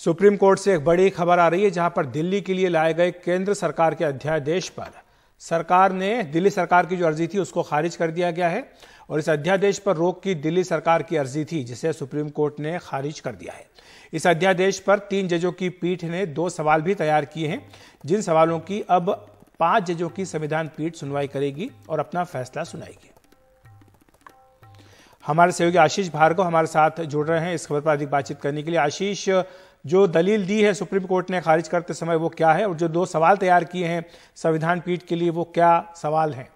Supreme court से एक बड़ी खबर आ रही है, जहां पर दिल्ली के लिए लाए गए केंद्र सरकार के अध्यादेश पर सरकार ने दिल्ली सरकार की जो अर्जी थी उसको खारिज कर दिया गया है। और इस अध्यादेश पर रोक की दिल्ली सरकार की अर्जी थी, जिसे सुप्रीम कोर्ट ने खारिज कर दिया है। इस अध्यादेश पर 3 जजों की पीठ ने 2 सवाल भी तैयार किए हैं, जिन सवालों की अब 5 जजों की संविधान पीठ सुनवाई करेगी और अपना फैसला सुनाएगी। हमारे सहयोगी आशीष भार्गव हमारे साथ जुड़ रहे हैं इस खबर पर अधिक बातचीत करने के लिए। आशीष, जो दलील दी है सुप्रीम कोर्ट ने खारिज करते समय वो क्या है, और जो 2 सवाल तैयार किए हैं संविधान पीठ के लिए वो क्या सवाल हैं?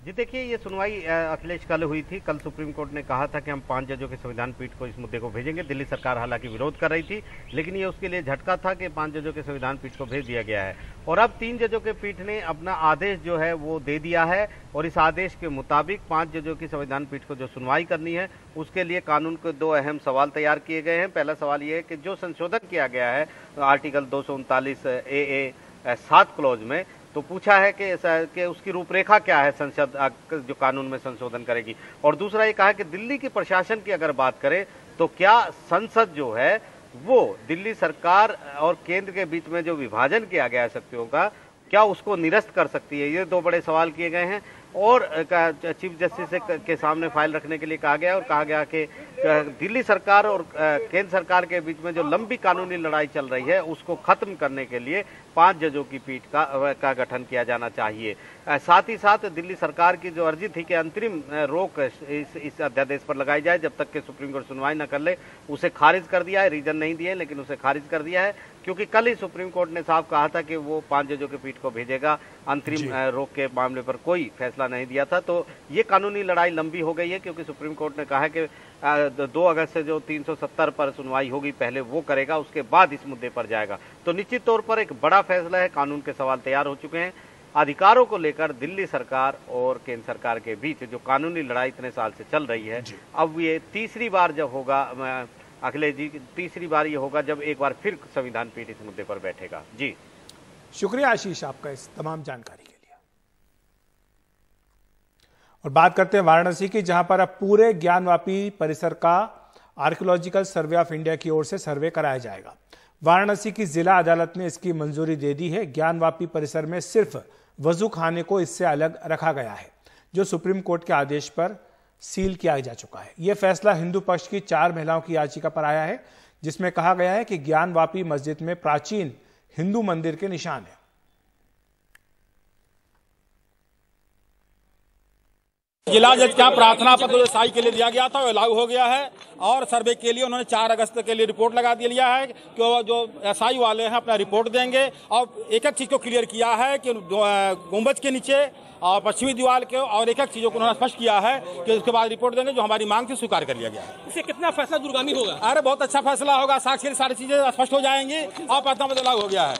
जी देखिए, ये सुनवाई अखिलेश कल हुई थी। कल सुप्रीम कोर्ट ने कहा था कि हम 5 जजों के संविधान पीठ को इस मुद्दे को भेजेंगे। दिल्ली सरकार हालांकि विरोध कर रही थी, लेकिन ये उसके लिए झटका था कि 5 जजों के संविधान पीठ को भेज दिया गया है। और अब 3 जजों के पीठ ने अपना आदेश जो है वो दे दिया है, और इस आदेश के मुताबिक 5 जजों की संविधान पीठ को जो सुनवाई करनी है उसके लिए कानून के 2 अहम सवाल तैयार किए गए हैं। पहला सवाल ये है कि जो संशोधन किया गया है आर्टिकल 239 ए 7 क्लॉज में, तो पूछा है कि उसकी रूपरेखा क्या है, संसद जो कानून में संशोधन करेगी। और दूसरा ये कहा कि दिल्ली के प्रशासन की अगर बात करें तो क्या संसद जो है वो दिल्ली सरकार और केंद्र के बीच में जो विभाजन किया गया है शक्तियों का, क्या उसको निरस्त कर सकती है। ये 2 बड़े सवाल किए गए हैं और चीफ जस्टिस के सामने फाइल रखने के लिए कहा गया, और कहा गया कि दिल्ली सरकार और केंद्र सरकार के बीच में जो लंबी कानूनी लड़ाई चल रही है उसको खत्म करने के लिए 5 जजों की पीठ का गठन किया जाना चाहिए। साथ ही साथ दिल्ली सरकार की जो अर्जी थी कि अंतरिम रोक इस अध्यादेश पर लगाई जाए जब तक कि सुप्रीम कोर्ट सुनवाई न कर ले, उसे खारिज कर दिया है। रीजन नहीं दिए लेकिन उसे खारिज कर दिया है, क्योंकि कल ही सुप्रीम कोर्ट ने साफ कहा था कि वो 5 जजों की पीठ को भेजेगा। अंतरिम रोक के मामले पर कोई फैसला नहीं दिया था। तो ये कानूनी लड़ाई लंबी हो गई है, क्योंकि सुप्रीम कोर्ट ने कहा है कि 2 अगस्त से जो 370 पर सुनवाई होगी पहले वो करेगा, उसके बाद इस मुद्दे पर जाएगा। तो निश्चित तौर पर एक बड़ा फैसला है। कानून के सवाल तैयार हो चुके हैं। अधिकारों को लेकर दिल्ली सरकार और केंद्र सरकार के बीच जो कानूनी लड़ाई इतने साल से चल रही है, अब ये तीसरी बार जब होगा, अखिलेश जी, तीसरी बार ये होगा जब एक बार फिर संविधान पीठ इस मुद्दे पर बैठेगा। जी शुक्रिया आशीष आपका इस तमाम जानकारी के लिए। और बात करते हैं वाराणसी की, जहां पर अब पूरे ज्ञानवापी परिसर का आर्कियोलॉजिकल सर्वे ऑफ इंडिया की ओर से सर्वे कराया जाएगा। वाराणसी की जिला अदालत ने इसकी मंजूरी दे दी है। ज्ञानवापी परिसर में सिर्फ वजू खाने को इससे अलग रखा गया है, जो सुप्रीम कोर्ट के आदेश पर सील किया जा चुका है। यह फैसला हिंदू पक्ष की 4 महिलाओं की याचिका पर आया है, जिसमें कहा गया है कि ज्ञानवापी मस्जिद में प्राचीन हिंदू मंदिर के निशान है। जिला जज का प्रार्थना पत्र जो एसआई के लिए दिया गया था वो लागू हो गया है, और सर्वे के लिए उन्होंने 4 अगस्त के लिए रिपोर्ट लगा दिया है कि जो एसआई वाले हैं अपना रिपोर्ट देंगे। और एक चीज को क्लियर किया है कि गुंबज के नीचे और पश्चिमी दीवार के, और एक चीजों को उन्होंने स्पष्ट किया है कि उसके बाद रिपोर्ट देंगे। जो हमारी मांग थी स्वीकार कर लिया गया है। इससे कितना फैसला दूरगामी होगा? अरे बहुत अच्छा फैसला होगा। साक्ष्य सारी चीजें स्पष्ट हो जाएंगी और प्रार्थना पत्र लागू हो गया है।